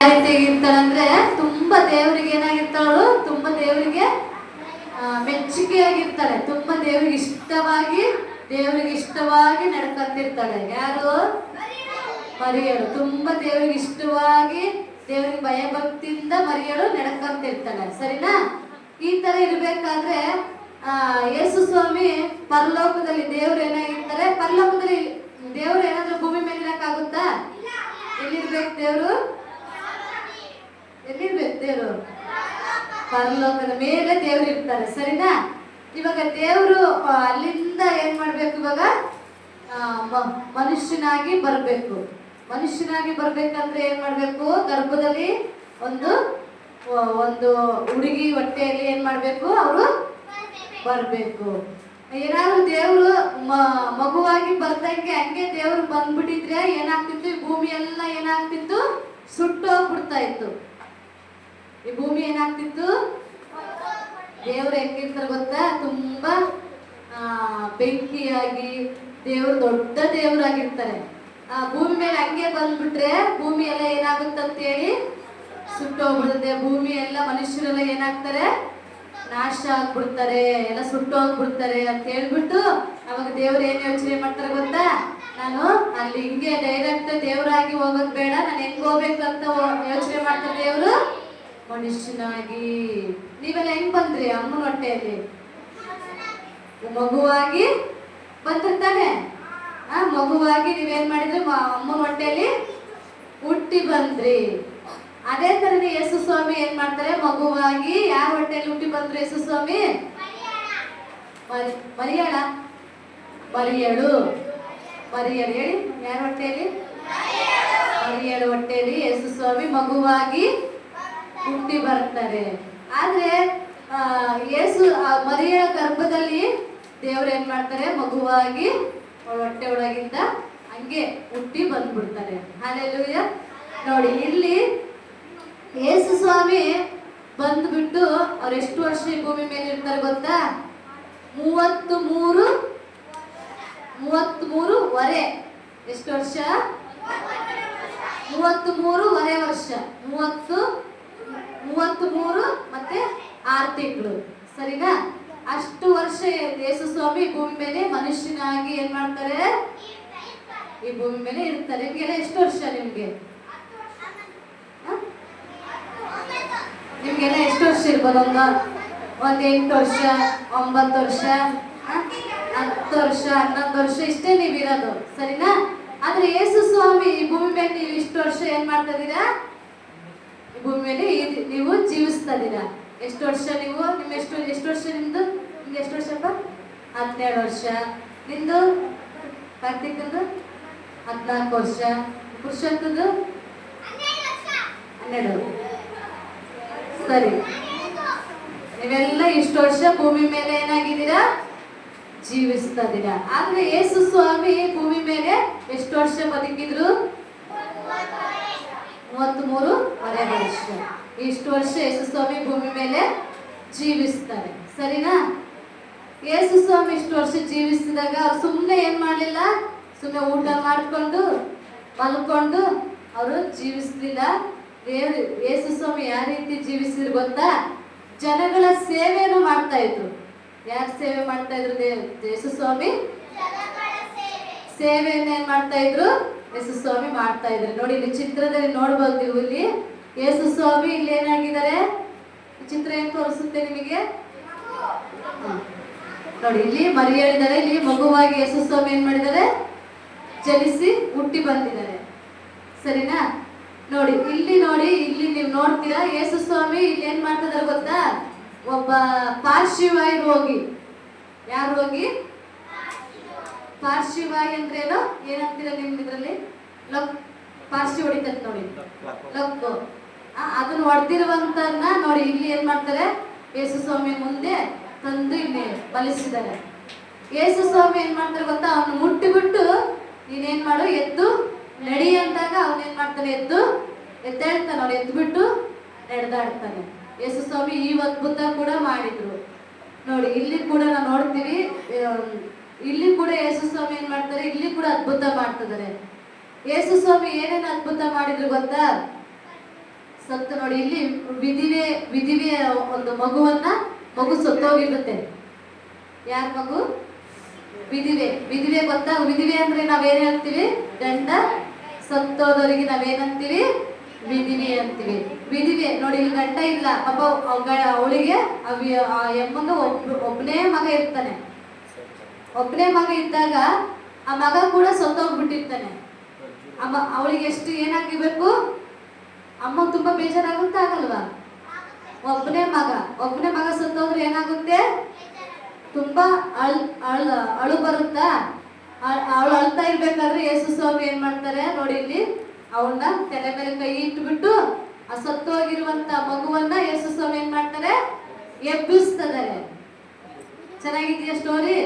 ಇರ್ತಾಳಂದ್ರೆ ತುಂಬಾ ದೇವರಿಗೆ ಏನಾಗಿರ್ತಾಳು, ತುಂಬಾ ದೇವರಿಗೆ ಮೆಚ್ಚುಗೆಯಾಗಿರ್ತಾಳೆ, ತುಂಬಾ ದೇವರಿಗೆ ಇಷ್ಟವಾಗಿ ನಡ್ಕಂತಿರ್ತಾಳೆ. ಯಾರು? ಮರಿಯಳು. ತುಂಬಾ ದೇವರಿಗೆ ಇಷ್ಟವಾಗಿ, ದೇವರಿಗೆ ಭಯ ಭಕ್ತಿಯಿಂದ ಮರಿಯಳು ನಡ್ಕಂತಿರ್ತಾಳೆ. ಸರಿನಾ? ಈ ತರ ಇರ್ಬೇಕಾದ್ರೆ ಯೇಸು ಸ್ವಾಮಿ ಪರಲೋಕದಲ್ಲಿ ದೇವ್ರು ಏನಾಗಿರ್ತಾರೆ, ಪರಲೋಕದಲ್ಲಿ ದೇವ್ರು ಏನಾದ್ರೂ ಭೂಮಿ ಮೇಲೆ ಇರಕ್ಕಾಗುತ್ತಾ? ಎಲ್ಲಿರ್ಬೇಕು ದೇವ್ರು? ಎಲ್ಲಿರ್ಬೇಕು ದೇವ್ರು? ಪರಲೋಕದ ಮೇಲೆ ದೇವ್ರು ಇರ್ತಾರೆ. ಸರಿನಾ? ಇವಾಗ ದೇವ್ರು ಅಲ್ಲಿಂದ ಏನ್ ಮಾಡ್ಬೇಕು, ಇವಾಗ ಮನುಷ್ಯನಾಗಿ ಬರ್ಬೇಕು. ಮನುಷ್ಯನಾಗಿ ಬರ್ಬೇಕಂದ್ರೆ ಏನ್ ಮಾಡ್ಬೇಕು? ಗರ್ಭದಲ್ಲಿ ಒಂದು ಹುಡುಗಿ ಹೊಟ್ಟೆಯಲ್ಲಿ ಏನ್ ಮಾಡ್ಬೇಕು? ಅವರು ಬರ್ಬೇಕು. ಏನಾದ್ರು ದೇವ್ರು ಮಗುವಾಗಿ ಬರ್ದಂಗೆ ಹಂಗೆ ದೇವ್ರು ಬಂದ್ಬಿಟ್ಟಿದ್ರೆ ಏನಾಗ್ತಿತ್ತು? ಈ ಭೂಮಿ ಎಲ್ಲ ಏನಾಗ್ತಿತ್ತು? ಸುಟ್ಟು ಹೋಗ್ಬಿಡ್ತಾ ಇತ್ತು. ಈ ಭೂಮಿ ಏನಾಗ್ತಿತ್ತು? ದೇವ್ರು ಹೆಂಗಿರ್ತಾರೆ ಗೊತ್ತಾ? ತುಂಬಾ ಬೆಂಕಿಯಾಗಿ ದೇವ್ರು ದೊಡ್ಡ ದೇವರಾಗಿರ್ತಾರೆ. ಭೂಮಿ ಮೇಲೆ ಹಂಗೆ ಬಂದ್ಬಿಟ್ರೆ ಭೂಮಿ ಎಲ್ಲ ಏನಾಗುತ್ತಂತೇಳಿ ಸುಟ್ಟೋಗ್ಬಿಡುತ್ತೆ. ಭೂಮಿ ಎಲ್ಲ ಮನುಷ್ಯರೆಲ್ಲ ಏನಾಗ್ತಾರೆ? ನಾಶ ಆಗ್ಬಿಡ್ತಾರೆ, ಎಲ್ಲ ಸುಟ್ಟೋಗ್ಬಿಡ್ತಾರೆ ಅಂತ ಹೇಳ್ಬಿಟ್ಟು ಅವಾಗ ದೇವ್ರು ಏನ್ ಯೋಚನೆ ಮಾಡ್ತಾರೆ ಗೊತ್ತಾ? ನಾನು ಅಲ್ಲಿ ಹಿಂಗೆ ಡೈರೆಕ್ಟ್ ದೇವರಾಗಿ ಹೋಗೋದ್ ಬೇಡ, ನಾನು ಹೆಂಗ್ ಹೋಗ್ಬೇಕು ಅಂತ ಯೋಚನೆ ಮಾಡ್ತಾರೆ ದೇವ್ರು. ಮನುಷ್ಯನಾಗಿ ನೀವೆಲ್ಲ ಹೆಂಗ್ ಬಂದ್ರಿ? ಅಮ್ಮನ ಹೊಟ್ಟೆಯಲ್ಲಿ ಮಗುವಾಗಿ ಬಂದಿರ್ತಾನೆ. ಮಗುವಾಗಿ ನೀವೇನ್ ಮಾಡಿದ್ರಿ? ಅಮ್ಮನ ಹೊಟ್ಟೆಯಲ್ಲಿ ಹುಟ್ಟಿ ಬಂದ್ರಿ. ಅದೇ ತರನೇ ಯೇಸು ಸ್ವಾಮಿ ಏನ್ ಮಾಡ್ತಾರೆ? ಮಗುವಾಗಿ ಯಾರ ಹೊಟ್ಟೆಯಲ್ಲಿ ಹುಟ್ಟಿ ಬಂದ್ರು? ಯೇಸು ಸ್ವಾಮಿ ಮರಿಯಳು ಹೇಳಿ, ಯಾರ ಹೊಟ್ಟೆಯಲ್ಲಿ? ಮರಿಯಳು ಹೊಟ್ಟೆಯಲ್ಲಿ ಯೇಸು ಸ್ವಾಮಿ ಮಗುವಾಗಿ ಹುಟ್ಟಿ ಬರ್ತಾರೆ. ಆದ್ರೆ ಯೇಸು ಮರಿಯಳ ಗರ್ಭದಲ್ಲಿ ದೇವ್ರು ಏನ್ ಮಾಡ್ತಾರೆ? ಮಗುವಾಗಿ ಹೊಟ್ಟೆ ಒಳಗಿಂದ ಹಂಗೆ ಹುಟ್ಟಿ ಬಂದ್ಬಿಡ್ತಾರೆ. ಹಲ್ಲೆಲೂಯ. ನೋಡಿ, ಇಲ್ಲಿ ಯೇಸು ಸ್ವಾಮಿ ಬಂದ್ಬಿಟ್ಟು ಅವ್ರು ಎಷ್ಟು ವರ್ಷ ಈ ಭೂಮಿ ಮೇಲೆ ಇರ್ತಾರೆ ಗೊತ್ತಾ? 33 ಎಷ್ಟು ವರ್ಷ? 33 ವರ್ಷ. 33 ಮತ್ತೆ 6 ತಿಂಗಳು. ಸರಿನಾ? ಅಷ್ಟು ವರ್ಷ ಯೇಸು ಸ್ವಾಮಿ ಭೂಮಿ ಮೇಲೆ ಮನುಷ್ಯನಾಗಿ ಏನ್ ಮಾಡ್ತಾರೆ? ಈ ಭೂಮಿ ಮೇಲೆ ಇರ್ತಾರೆ. ನಿಮ್ಗೆಲ್ಲ ಎಷ್ಟು ವರ್ಷ? ನಿಮ್ಗೆಲ್ಲ ಎಷ್ಟು ವರ್ಷ ಇರ್ಬೋದು? ಒಂದು 8 ವರ್ಷ, 9 ವರ್ಷ, 10 ವರ್ಷ, 11 ವರ್ಷ ಇಷ್ಟೇ ನೀವಿರೋದು. ಸರಿನಾ? ಆದ್ರೆ ಯೇಸು ಸ್ವಾಮಿ ಈ ಭೂಮಿ ಮೇಲೆ ನೀವು ಇಷ್ಟು ವರ್ಷ ಏನ್ ಮಾಡ್ತಾ ಇದೀರಾ? ಈ ಭೂಮಿ ಮೇಲೆ ನೀವು ಜೀವಿಸ್ತಾ ಇದೀರಾ. ಎಷ್ಟು ವರ್ಷ ನೀವು? ಎಷ್ಟು ವರ್ಷ ನಿಮ್ದು? ನಿಮ್ಗೆ ಎಷ್ಟು ವರ್ಷಪ್ಪ? 12 ವರ್ಷ. ನಿಂದು ಕಾರ್ತಿಕಂದು 14 ವರ್ಷ. ಪುರುಷಂತದ್ದು 12. ಸರಿ, ನೀವೆಲ್ಲ ಇಷ್ಟು ವರ್ಷ ಭೂಮಿ ಮೇಲೆ ಏನಾಗಿದ್ದೀರಾ? ಜೀವಿಸ್ತಾ ಇದೀರಾ. ಆದ್ರೆ ಯೇಸು ಸ್ವಾಮಿ ಭೂಮಿ ಮೇಲೆ ಎಷ್ಟು ವರ್ಷ ಬದುಕಿದ್ರು? 33.5 ವರ್ಷ. ಇಷ್ಟು ವರ್ಷ ಯೇಸು ಸ್ವಾಮಿ ಭೂಮಿ ಮೇಲೆ ಜೀವಿಸ್ತಾರೆ. ಸರಿನಾ? ಯೇಸು ಸ್ವಾಮಿ ಇಷ್ಟು ವರ್ಷ ಜೀವಿಸಿದಾಗ ಅವ್ರು ಸುಮ್ಮನೆ ಏನ್ ಮಾಡ್ಲಿಲ್ಲ, ಸುಮ್ಮನೆ ಊಟ ಮಾಡ್ಕೊಂಡು ಮಲ್ಕೊಂಡು ಅವರು ಜೀವಿಸ್ಲಿಲ್ಲ. ಯೇಸು ಸ್ವಾಮಿ ಯಾವ ರೀತಿ ಜೀವಿಸಿದ್ರು ಗೊತ್ತಾ? ಜನಗಳ ಸೇವೆಯನ್ನು ಮಾಡ್ತಾ ಇದ್ರು. ಯಾರು ಸೇವೆ ಮಾಡ್ತಾ ಇದ್ರು? ಯೇಸು ಸ್ವಾಮಿ ಸೇವೆಯನ್ನು ಏನ್ ಮಾಡ್ತಾ ಇದ್ರು? ಯೇಸು ಸ್ವಾಮಿ ಮಾಡ್ತಾ ಇದ್ರು. ನೋಡಿ, ಇಲ್ಲಿ ಚಿತ್ರದಲ್ಲಿ ನೋಡ್ಬೋದು ನೀವು. ಇಲ್ಲಿ ಯೇಸು ಸ್ವಾಮಿ ಇಲ್ಲಿ ಏನಾಗಿದ್ದಾರೆ? ಚಿತ್ರ ಏನ್ ತೋರಿಸುತ್ತೆ ನಿಮಗೆ? ನೋಡಿ, ಇಲ್ಲಿ ಮರಿಯಳಿದ್ದಾರೆ. ಇಲ್ಲಿ ಮಗುವಾಗಿ ಯೇಸು ಸ್ವಾಮಿ ಏನ್ ಮಾಡಿದ್ದಾರೆ? ಜನಿಸಿ ಹುಟ್ಟಿ ಬಂದಿದ್ದಾರೆ. ಸರಿನಾ? ನೋಡಿ, ಇಲ್ಲಿ ನೀವು ನೋಡ್ತೀರಾ ಯೇಸು ಸ್ವಾಮಿ ಇಲ್ಲಿ ಏನ್ ಮಾಡ್ತಿದಾರೆ ಗೊತ್ತಾ? ಒಬ್ಬ ಪಾರ್ಶ್ವವಾಯು ರೋಗಿ. ಯಾರು ರೋಗಿ? ಪಾರ್ಶ್ವವಾಯು ಅಂದ್ರೇನು? ಏನಂತೀರ ನಿಮ್ ಇದ್ರಲ್ಲಿ? ಪಾರ್ಶ್ವ ಹೊಡಿತೈತೆ ನೋಡಿ, ಲಕ್ಕು. ಅದನ್ನ ಹೊಡೆದಿರುವಂತನ್ನ ನೋಡಿ ಇಲ್ಲಿ ಏನ್ ಮಾಡ್ತಾರೆ? ಯೇಸು ಸ್ವಾಮಿ ಮುಂದೆ ತಂದು ಇಲ್ಲಿ ಬಲಿಸಿದ್ದಾರೆ. ಯೇಸು ಸ್ವಾಮಿ ಏನ್ ಮಾಡ್ತಾರೆ ಗೊತ್ತಾ? ಅವನು ಮುಟ್ಟಿಬಿಟ್ಟು ನೀನೇನ್ ಮಾಡು, ಎದ್ದು ನಡಿ ಅಂದಾಗ ಅವನೇನ್ ಮಾಡ್ತಾನೆ? ಎದ್ದೇಳ್ತಾನೆ. ಅವ್ನು ಎದ್ಬಿಟ್ಟು ನಡೆದಾಡ್ತಾನೆ. ಯೇಸು ಸ್ವಾಮಿ ಈ ಅದ್ಭುತ ಕೂಡ ಮಾಡಿದ್ರು. ನೋಡಿ, ಇಲ್ಲಿ ಕೂಡ ನಾವು ನೋಡ್ತೀವಿ. ಇಲ್ಲಿ ಕೂಡ ಯೇಸು ಸ್ವಾಮಿ ಏನ್ ಮಾಡ್ತಾರೆ? ಇಲ್ಲಿ ಕೂಡ ಅದ್ಭುತ ಮಾಡ್ತಿದ್ದಾರೆ. ಯೇಸು ಸ್ವಾಮಿ ಏನೇನು ಅದ್ಭುತ ಮಾಡಿದ್ರು ಗೊತ್ತಾ? ಸತ್ತು ನೋಡಿ ಇಲ್ಲಿ ವಿಧಿವೆ ಒಂದು ಮಗು ಸತ್ತೋಗಿರುತ್ತೆ. ಯಾರ ಮಗು? ವಿಧಿವೆ ಗೊತ್ತಾ? ವಿಧಿವೆ ಅಂದ್ರೆ ನಾವೇನ್ ಹೇಳ್ತೀವಿ? ಗಂಡ ಸತ್ತೋದವರಿಗೆ ನಾವೇನಂತೀವಿ? ವಿಧಿವೆ ಅಂತೀವಿ. ವಿಧಿವೆ ನೋಡಿ, ಇಲ್ಲಿ ಗಂಡ ಇಲ್ಲ ಪಾಪ, ಅವಳಿಗೆ ಆ ಎಮ್ಮಗ ಒಬ್ಬನೇ ಮಗ ಇರ್ತಾನೆ. ಒಬ್ಬನೇ ಮಗ ಇದ್ದಾಗ ಆ ಮಗ ಕೂಡ ಸತ್ತೋಗ್ಬಿಟ್ಟಿರ್ತಾನೆ. ಅವಳಿಗೆ ಎಷ್ಟು ಏನಾಗಿರ್ಬೇಕು? ಅಮ್ಮ ತುಂಬಾ ಬೇಜಾರಾಗುತ್ತೆ, ಆಗಲ್ವಾ? ಒಬ್ಬನೇ ಮಗ ಸತ್ತೋದ್ರೆ ಏನಾಗುತ್ತೆ? ತುಂಬಾ ಅಳು ಬರುತ್ತಾ? ಅವಳು ಅಳ್ತಾ ಇರ್ಬೇಕಾದ್ರೆ ಯೇಸು ಸ್ವಾಮಿ ಏನ್ ಮಾಡ್ತಾರೆ ನೋಡಿ, ಇಲ್ಲಿ ಅವಳನ್ನ ತಲೆ ಮೇಲೆ ಕೈ ಇಟ್ಬಿಟ್ಟು ಆ ಸತ್ತೋಗಿರುವಂತ ಮಗುವನ್ನ ಯೇಸು ಸ್ವಾಮಿ ಏನ್ ಮಾಡ್ತಾರೆ? ಎಬ್ಬಿಸ್ತಾರೆ. ಚೆನ್ನಾಗಿದೆಯಾ ಸ್ಟೋರಿ?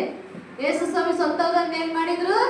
ಯೇಸು ಸ್ವಾಮಿ ಸತ್ತೋದನ್ನ ಏನ್ ಮಾಡಿದ್ರು?